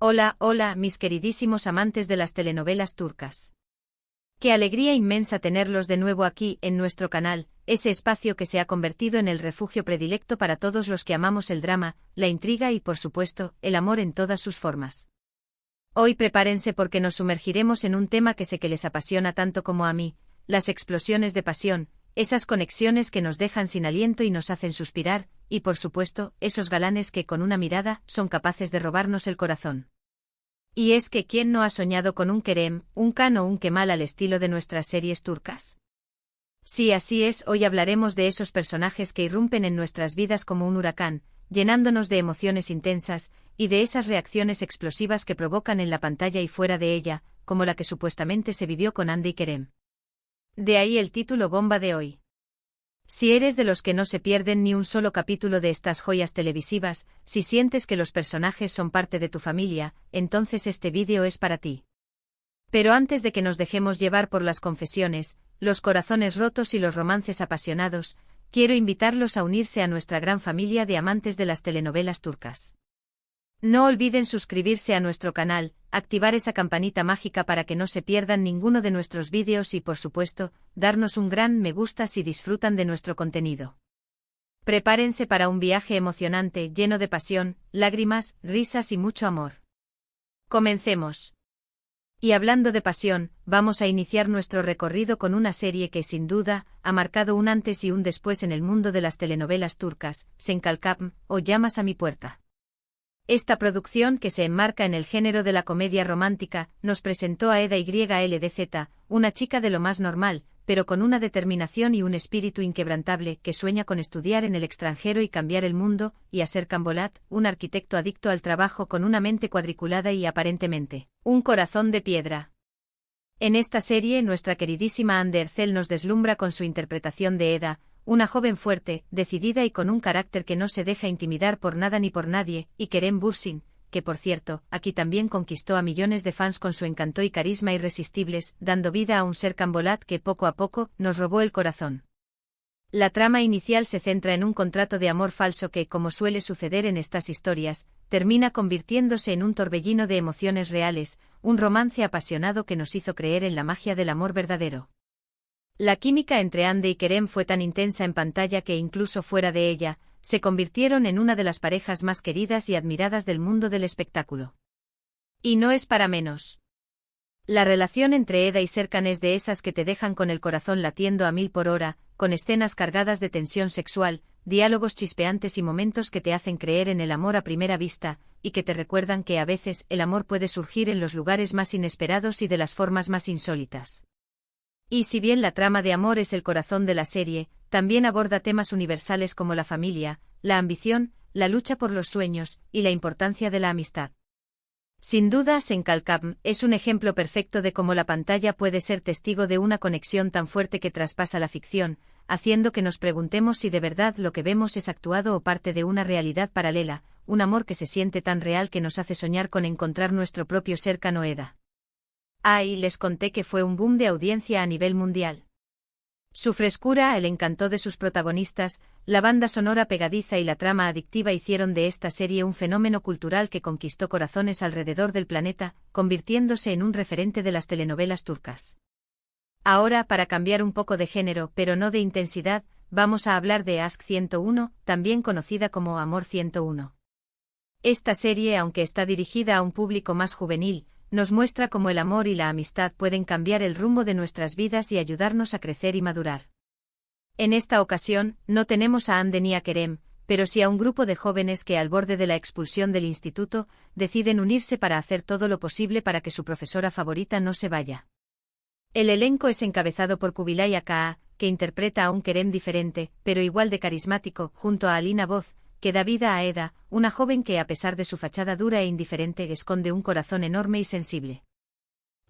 Hola, hola, mis queridísimos amantes de las telenovelas turcas. Qué alegría inmensa tenerlos de nuevo aquí, en nuestro canal, ese espacio que se ha convertido en el refugio predilecto para todos los que amamos el drama, la intriga y, por supuesto, el amor en todas sus formas. Hoy prepárense porque nos sumergiremos en un tema que sé que les apasiona tanto como a mí, las explosiones de pasión, esas conexiones que nos dejan sin aliento y nos hacen suspirar, y por supuesto, esos galanes que con una mirada son capaces de robarnos el corazón. Y es que ¿quién no ha soñado con un Kerem, un Kan o un Kemal al estilo de nuestras series turcas? Sí, así es, hoy hablaremos de esos personajes que irrumpen en nuestras vidas como un huracán, llenándonos de emociones intensas, y de esas reacciones explosivas que provocan en la pantalla y fuera de ella, como la que supuestamente se vivió con Hande y Kerem. De ahí el título bomba de hoy. Si eres de los que no se pierden ni un solo capítulo de estas joyas televisivas, si sientes que los personajes son parte de tu familia, entonces este vídeo es para ti. Pero antes de que nos dejemos llevar por las confesiones, los corazones rotos y los romances apasionados, quiero invitarlos a unirse a nuestra gran familia de amantes de las telenovelas turcas. No olviden suscribirse a nuestro canal, activar esa campanita mágica para que no se pierdan ninguno de nuestros vídeos y, por supuesto, darnos un gran me gusta si disfrutan de nuestro contenido. Prepárense para un viaje emocionante, lleno de pasión, lágrimas, risas y mucho amor. Comencemos. Y hablando de pasión, vamos a iniciar nuestro recorrido con una serie que sin duda ha marcado un antes y un después en el mundo de las telenovelas turcas, Sen Kalkapm, o Llamas a mi puerta. Esta producción, que se enmarca en el género de la comedia romántica, nos presentó a Eda YLDZ, una chica de lo más normal, pero con una determinación y un espíritu inquebrantable que sueña con estudiar en el extranjero y cambiar el mundo, y a Serkan Bolat, un arquitecto adicto al trabajo con una mente cuadriculada y aparentemente un corazón de piedra. En esta serie, nuestra queridísima Hande Erçel nos deslumbra con su interpretación de Eda, una joven fuerte, decidida y con un carácter que no se deja intimidar por nada ni por nadie, y Kerem Bürsin, que por cierto, aquí también conquistó a millones de fans con su encanto y carisma irresistibles, dando vida a un Serkan Bolat que poco a poco nos robó el corazón. La trama inicial se centra en un contrato de amor falso que, como suele suceder en estas historias, termina convirtiéndose en un torbellino de emociones reales, un romance apasionado que nos hizo creer en la magia del amor verdadero. La química entre Hande y Kerem fue tan intensa en pantalla que incluso fuera de ella, se convirtieron en una de las parejas más queridas y admiradas del mundo del espectáculo. Y no es para menos. La relación entre Eda y Serkan es de esas que te dejan con el corazón latiendo a 1000 por hora, con escenas cargadas de tensión sexual, diálogos chispeantes y momentos que te hacen creer en el amor a primera vista, y que te recuerdan que a veces el amor puede surgir en los lugares más inesperados y de las formas más insólitas. Y si bien la trama de amor es el corazón de la serie, también aborda temas universales como la familia, la ambición, la lucha por los sueños, y la importancia de la amistad. Sin duda, Sen Kalkapm es un ejemplo perfecto de cómo la pantalla puede ser testigo de una conexión tan fuerte que traspasa la ficción, haciendo que nos preguntemos si de verdad lo que vemos es actuado o parte de una realidad paralela, un amor que se siente tan real que nos hace soñar con encontrar nuestro propio Serkan o Eda. Y les conté que fue un boom de audiencia a nivel mundial. Su frescura, el encanto de sus protagonistas, la banda sonora pegadiza y la trama adictiva hicieron de esta serie un fenómeno cultural que conquistó corazones alrededor del planeta, convirtiéndose en un referente de las telenovelas turcas. Ahora, para cambiar un poco de género, pero no de intensidad, vamos a hablar de Aşk 101, también conocida como Amor 101. Esta serie, aunque está dirigida a un público más juvenil, nos muestra cómo el amor y la amistad pueden cambiar el rumbo de nuestras vidas y ayudarnos a crecer y madurar. En esta ocasión, no tenemos a Hande ni a Kerem, pero sí a un grupo de jóvenes que al borde de la expulsión del instituto, deciden unirse para hacer todo lo posible para que su profesora favorita no se vaya. El elenco es encabezado por Kubilay Aka, que interpreta a un Kerem diferente, pero igual de carismático, junto a Alina Boz, que da vida a Eda, una joven que a pesar de su fachada dura e indiferente esconde un corazón enorme y sensible.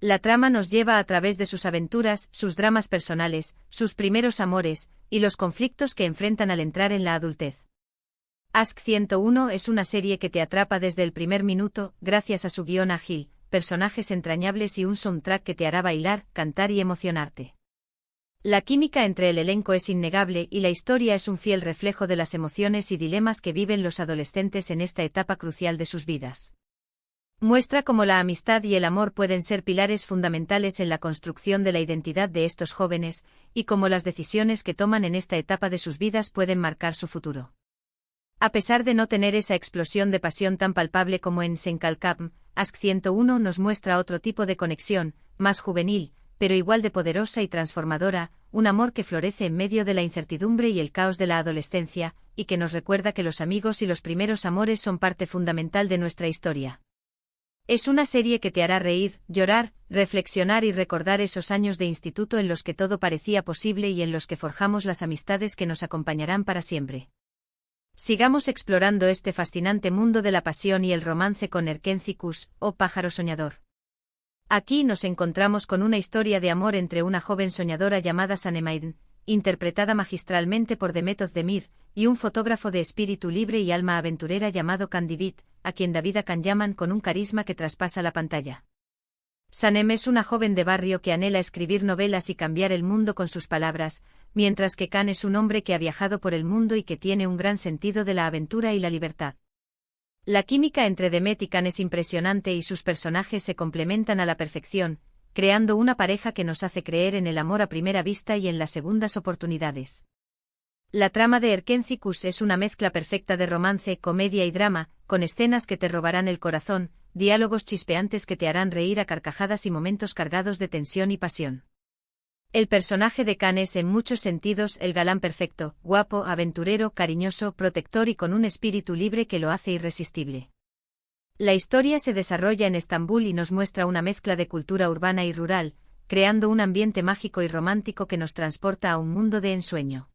La trama nos lleva a través de sus aventuras, sus dramas personales, sus primeros amores, y los conflictos que enfrentan al entrar en la adultez. Aşk 101 es una serie que te atrapa desde el primer minuto, gracias a su guión ágil, personajes entrañables y un soundtrack que te hará bailar, cantar y emocionarte. La química entre el elenco es innegable y la historia es un fiel reflejo de las emociones y dilemas que viven los adolescentes en esta etapa crucial de sus vidas. Muestra cómo la amistad y el amor pueden ser pilares fundamentales en la construcción de la identidad de estos jóvenes, y cómo las decisiones que toman en esta etapa de sus vidas pueden marcar su futuro. A pesar de no tener esa explosión de pasión tan palpable como en Senkalkam, Ask 101 nos muestra otro tipo de conexión, más juvenil, pero igual de poderosa y transformadora, un amor que florece en medio de la incertidumbre y el caos de la adolescencia, y que nos recuerda que los amigos y los primeros amores son parte fundamental de nuestra historia. Es una serie que te hará reír, llorar, reflexionar y recordar esos años de instituto en los que todo parecía posible y en los que forjamos las amistades que nos acompañarán para siempre. Sigamos explorando este fascinante mundo de la pasión y el romance con Erkencikus, oh pájaro soñador. Aquí nos encontramos con una historia de amor entre una joven soñadora llamada Sanemaiden, interpretada magistralmente por Demet Özdemir, y un fotógrafo de espíritu libre y alma aventurera llamado Candivit, a quien David Akan llaman con un carisma que traspasa la pantalla. Sanem es una joven de barrio que anhela escribir novelas y cambiar el mundo con sus palabras, mientras que Kan es un hombre que ha viajado por el mundo y que tiene un gran sentido de la aventura y la libertad. La química entre Demet y Kan es impresionante y sus personajes se complementan a la perfección, creando una pareja que nos hace creer en el amor a primera vista y en las segundas oportunidades. La trama de Erkencikus es una mezcla perfecta de romance, comedia y drama, con escenas que te robarán el corazón, diálogos chispeantes que te harán reír a carcajadas y momentos cargados de tensión y pasión. El personaje de Kan es en muchos sentidos el galán perfecto, guapo, aventurero, cariñoso, protector y con un espíritu libre que lo hace irresistible. La historia se desarrolla en Estambul y nos muestra una mezcla de cultura urbana y rural, creando un ambiente mágico y romántico que nos transporta a un mundo de ensueño.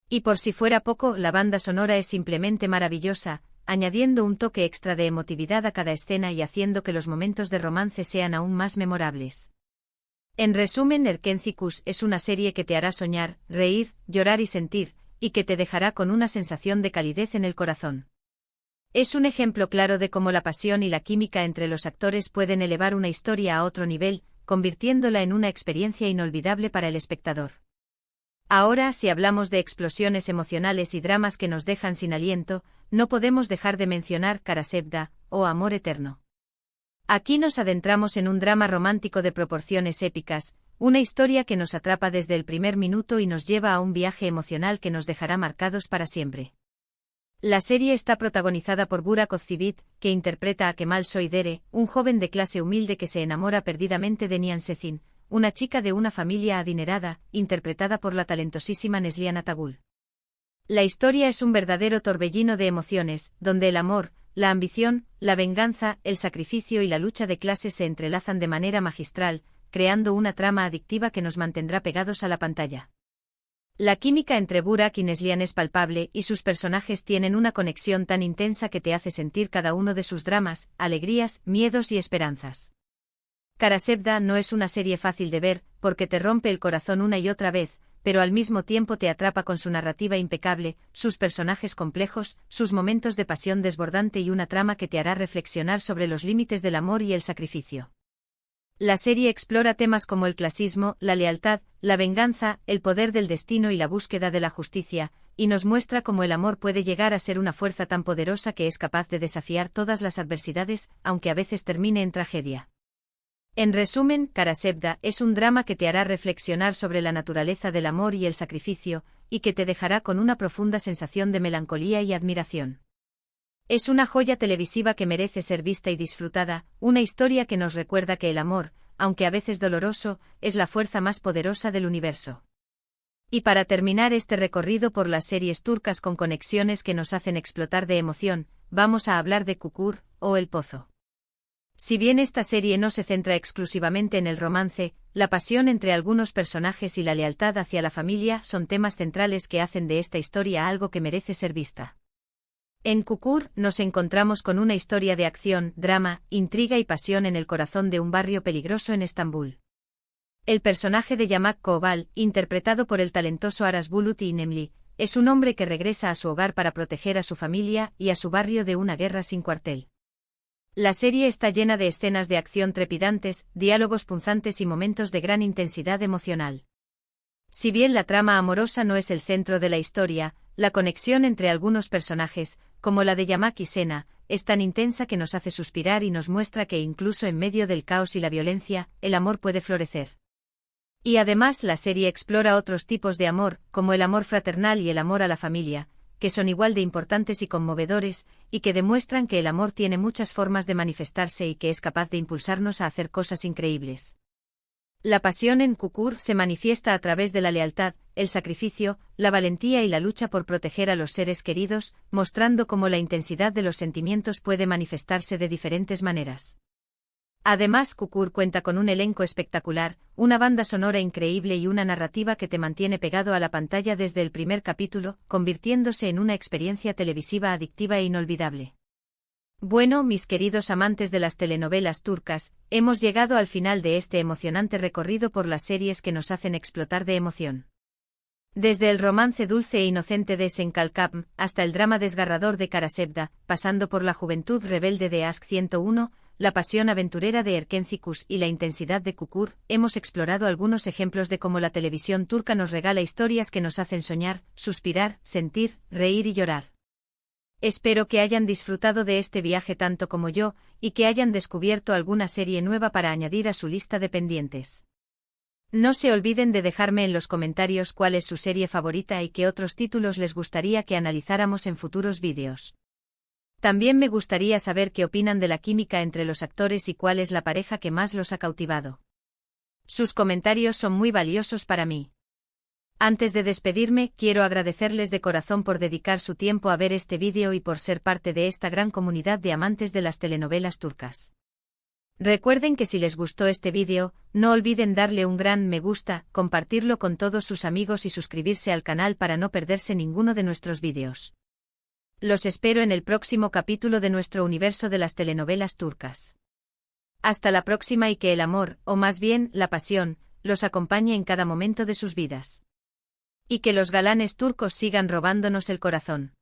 Y por si fuera poco, la banda sonora es simplemente maravillosa, añadiendo un toque extra de emotividad a cada escena y haciendo que los momentos de romance sean aún más memorables. En resumen, Erkencikus es una serie que te hará soñar, reír, llorar y sentir, y que te dejará con una sensación de calidez en el corazón. Es un ejemplo claro de cómo la pasión y la química entre los actores pueden elevar una historia a otro nivel, convirtiéndola en una experiencia inolvidable para el espectador. Ahora, si hablamos de explosiones emocionales y dramas que nos dejan sin aliento, no podemos dejar de mencionar Karasevda, o Amor Eterno. Aquí nos adentramos en un drama romántico de proporciones épicas, una historia que nos atrapa desde el primer minuto y nos lleva a un viaje emocional que nos dejará marcados para siempre. La serie está protagonizada por Burak Özçivit, que interpreta a Kemal Soydere, un joven de clase humilde que se enamora perdidamente de Nihan Sezin, una chica de una familia adinerada, interpretada por la talentosísima Neslihan Atagul. La historia es un verdadero torbellino de emociones, donde el amor, la ambición, la venganza, el sacrificio y la lucha de clases se entrelazan de manera magistral, creando una trama adictiva que nos mantendrá pegados a la pantalla. La química entre Burak y Neslihan es palpable y sus personajes tienen una conexión tan intensa que te hace sentir cada uno de sus dramas, alegrías, miedos y esperanzas. Karasevda no es una serie fácil de ver, porque te rompe el corazón una y otra vez, pero al mismo tiempo te atrapa con su narrativa impecable, sus personajes complejos, sus momentos de pasión desbordante y una trama que te hará reflexionar sobre los límites del amor y el sacrificio. La serie explora temas como el clasismo, la lealtad, la venganza, el poder del destino y la búsqueda de la justicia, y nos muestra cómo el amor puede llegar a ser una fuerza tan poderosa que es capaz de desafiar todas las adversidades, aunque a veces termine en tragedia. En resumen, Karasevda es un drama que te hará reflexionar sobre la naturaleza del amor y el sacrificio, y que te dejará con una profunda sensación de melancolía y admiración. Es una joya televisiva que merece ser vista y disfrutada, una historia que nos recuerda que el amor, aunque a veces doloroso, es la fuerza más poderosa del universo. Y para terminar este recorrido por las series turcas con conexiones que nos hacen explotar de emoción, vamos a hablar de Çukur, o El Pozo. Si bien esta serie no se centra exclusivamente en el romance, la pasión entre algunos personajes y la lealtad hacia la familia son temas centrales que hacen de esta historia algo que merece ser vista. En Çukur nos encontramos con una historia de acción, drama, intriga y pasión en el corazón de un barrio peligroso en Estambul. El personaje de Yamak Koval, interpretado por el talentoso Aras Bulut İynemli, es un hombre que regresa a su hogar para proteger a su familia y a su barrio de una guerra sin cuartel. La serie está llena de escenas de acción trepidantes, diálogos punzantes y momentos de gran intensidad emocional. Si bien la trama amorosa no es el centro de la historia, la conexión entre algunos personajes, como la de Yamak y Sena, es tan intensa que nos hace suspirar y nos muestra que incluso en medio del caos y la violencia, el amor puede florecer. Y además la serie explora otros tipos de amor, como el amor fraternal y el amor a la familia, que son igual de importantes y conmovedores, y que demuestran que el amor tiene muchas formas de manifestarse y que es capaz de impulsarnos a hacer cosas increíbles. La pasión en Kukur se manifiesta a través de la lealtad, el sacrificio, la valentía y la lucha por proteger a los seres queridos, mostrando cómo la intensidad de los sentimientos puede manifestarse de diferentes maneras. Además, Kukur cuenta con un elenco espectacular, una banda sonora increíble y una narrativa que te mantiene pegado a la pantalla desde el primer capítulo, convirtiéndose en una experiencia televisiva adictiva e inolvidable. Bueno, mis queridos amantes de las telenovelas turcas, hemos llegado al final de este emocionante recorrido por las series que nos hacen explotar de emoción. Desde el romance dulce e inocente de Senkalkapm hasta el drama desgarrador de Karasevda, pasando por la juventud rebelde de Ask 101, la pasión aventurera de Erkencikus y la intensidad de Kukur, hemos explorado algunos ejemplos de cómo la televisión turca nos regala historias que nos hacen soñar, suspirar, sentir, reír y llorar. Espero que hayan disfrutado de este viaje tanto como yo, y que hayan descubierto alguna serie nueva para añadir a su lista de pendientes. No se olviden de dejarme en los comentarios cuál es su serie favorita y qué otros títulos les gustaría que analizáramos en futuros vídeos. También me gustaría saber qué opinan de la química entre los actores y cuál es la pareja que más los ha cautivado. Sus comentarios son muy valiosos para mí. Antes de despedirme, quiero agradecerles de corazón por dedicar su tiempo a ver este vídeo y por ser parte de esta gran comunidad de amantes de las telenovelas turcas. Recuerden que si les gustó este vídeo, no olviden darle un gran me gusta, compartirlo con todos sus amigos y suscribirse al canal para no perderse ninguno de nuestros vídeos. Los espero en el próximo capítulo de nuestro universo de las telenovelas turcas. Hasta la próxima y que el amor, o más bien, la pasión, los acompañe en cada momento de sus vidas. Y que los galanes turcos sigan robándonos el corazón.